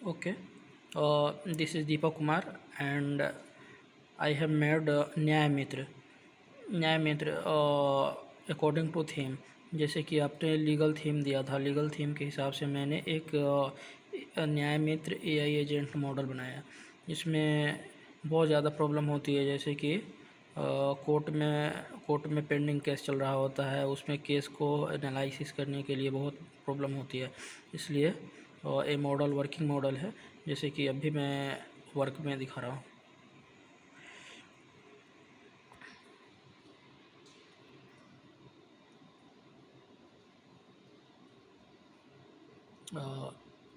Okay, this is Deepak Kumar and I have made न्याय मित्र। न्याय मित्र according to theme, जैसे कि आपने लीगल थीम दिया था, लीगल थीम के हिसाब से मैंने एक न्याय मित्र एआई एजेंट मॉडल बनाया। इसमें बहुत ज़्यादा प्रॉब्लम होती है, जैसे कि कोर्ट में पेंडिंग केस चल रहा होता है, उसमें केस को एनालिसिस करने के लिए बहुत प्रॉब्लम होती है। इसलिए ये मॉडल वर्किंग मॉडल है, जैसे कि अभी मैं वर्क में दिखा रहा हूँ।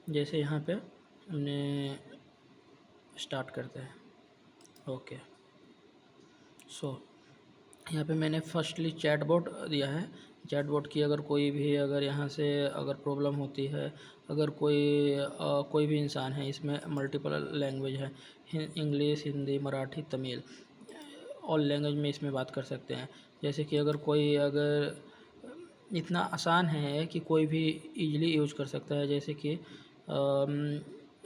जैसे यहाँ पे हमने स्टार्ट करते हैं। ओके, सो यहाँ पे मैंने फर्स्टली चैटबॉट दिया है। चैटबॉट की अगर कोई भी अगर यहाँ से अगर प्रॉब्लम होती है, अगर कोई भी इंसान है, इसमें मल्टीपल लैंग्वेज है, English, Hindi, Marathi, Tamil, all language में इसमें बात कर सकते हैं। जैसे कि अगर इतना आसान है कि कोई भी इजीली यूज कर सकता है। जैसे कि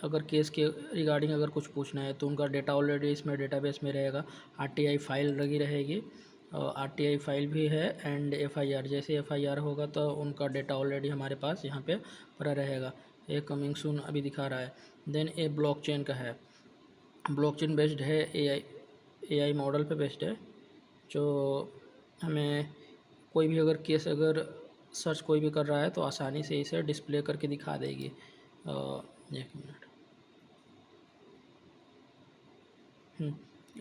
अगर केस के रिगार्डिंग अगर कुछ पूछना है तो उनका डेटा ऑलरेडी इसमें डेटाबेस में रहेगा, आरटीआई फाइल लगी रहेगी, आरटीआई फाइल भी है एंड एफआईआर, जैसे एफआईआर होगा तो उनका डेटा ऑलरेडी हमारे पास यहाँ पे पड़ा रहेगा। ये कमिंग सून अभी दिखा रहा है। देन ये ब्लॉकचेन का है, ब्लॉकचेन बेस्ड है, एआई मॉडल पे बेस्ड है, जो हमें कोई भी अगर केस अगर सर्च कोई भी कर रहा है तो आसानी से इसे डिस्प्ले करके दिखा देगी। एक मिनट,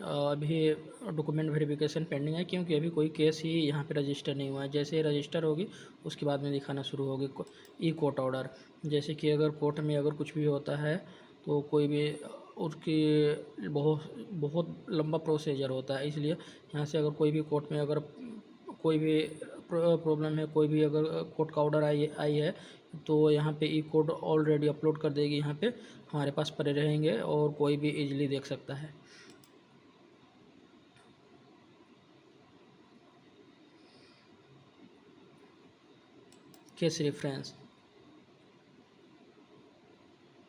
अभी डॉक्यूमेंट वेरिफिकेशन पेंडिंग है, क्योंकि अभी कोई केस ही यहाँ पे रजिस्टर नहीं हुआ है। जैसे रजिस्टर होगी उसके बाद में दिखाना शुरू होगी। ई कोर्ट ऑर्डर, जैसे कि अगर कोर्ट में अगर कुछ भी होता है तो कोई भी उसकी बहुत बहुत लंबा प्रोसीजर होता है, इसलिए यहाँ से अगर कोई भी कोर्ट में अगर कोई भी प्रॉब्लम है, कोई भी अगर कोर्ट का ऑर्डर आई है तो यहाँ पे ई कोड ऑलरेडी अपलोड कर देगी, यहाँ पे हमारे पास पड़े रहेंगे और कोई भी इजीली देख सकता है। केस रेफरेंस,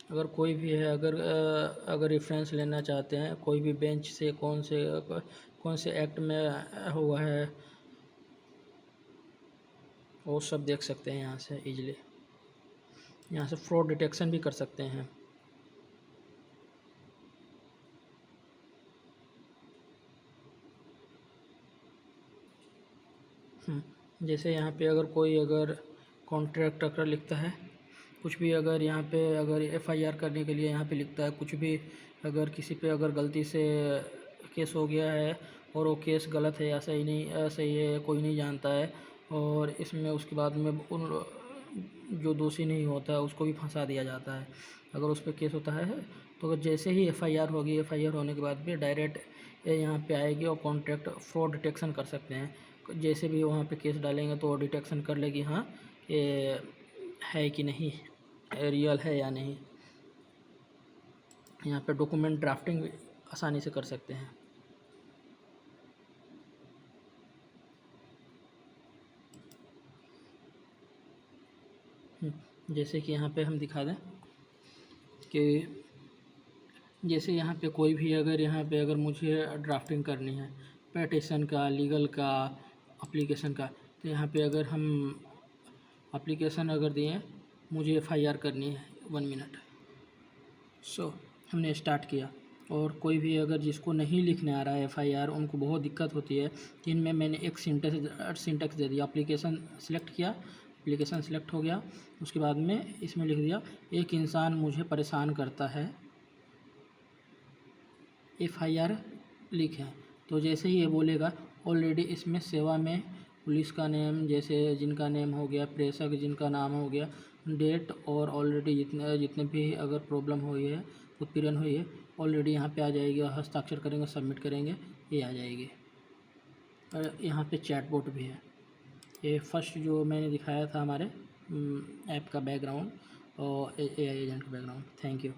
अगर कोई भी है, अगर रेफरेंस लेना चाहते हैं कोई भी बेंच से, कौन से एक्ट में हुआ है, वो सब देख सकते हैं यहाँ से इजीली। यहाँ से फ्रॉड डिटेक्शन भी कर सकते हैं। जैसे यहाँ पे अगर कोई अगर कॉन्ट्रैक्ट अगर लिखता है कुछ भी, अगर यहाँ पे अगर एफआईआर करने के लिए यहाँ पे लिखता है कुछ भी, अगर किसी पे अगर गलती से केस हो गया है और वो केस गलत है या सही नहीं सही है कोई नहीं जानता है, और इसमें उसके बाद में उन जो दोषी नहीं होता है उसको भी फंसा दिया जाता है। अगर उस पर केस होता है तो अगर जैसे ही एफआईआर होगी, एफआईआर होने के बाद भी डायरेक्ट यहाँ पे आएगी और कॉन्ट्रैक्ट फ्रॉड डिटेक्शन कर सकते हैं। जैसे भी वहाँ पे केस डालेंगे तो डिटेक्शन कर लेगी, हाँ ये है कि नहीं, रियल है या नहीं। यहाँ पे डॉक्यूमेंट ड्राफ्टिंग भी आसानी से कर सकते हैं। जैसे कि यहाँ पे हम दिखा दें कि जैसे यहाँ पे कोई भी अगर यहाँ पे अगर मुझे ड्राफ्टिंग करनी है पेटिशन का, लीगल का, एप्लीकेशन का, तो यहाँ पे अगर हम एप्लीकेशन अगर दिए, मुझे एफआईआर करनी है 1 मिनट, सो हमने स्टार्ट किया। और कोई भी अगर जिसको नहीं लिखने आ रहा है एफआईआर, उनको बहुत दिक्कत होती है, तो इनमें मैंने एक सिंटेक्स दे दिया। एप्लीकेशन सेलेक्ट किया, एप्लीकेशन सेलेक्ट हो गया, उसके बाद में इसमें लिख दिया एक इंसान मुझे परेशान करता है, एफआईआर लिखें। तो जैसे ही ये बोलेगा ऑलरेडी इसमें सेवा में पुलिस का नेम, जैसे जिनका नेम हो गया, प्रेषक जिनका नाम हो गया, डेट, और ऑलरेडी जितने भी अगर प्रॉब्लम हुई है, उत्पीड़न हुई है, ऑलरेडी यहाँ पे आ जाएगी और हस्ताक्षर करेंगे, सबमिट करेंगे, ये आ जाएगी। और यहाँ पे चैटबॉट भी है। ये फर्स्ट जो मैंने दिखाया था हमारे ऐप का बैकग्राउंड और एआई एजेंट का बैकग्राउंड। Thank you.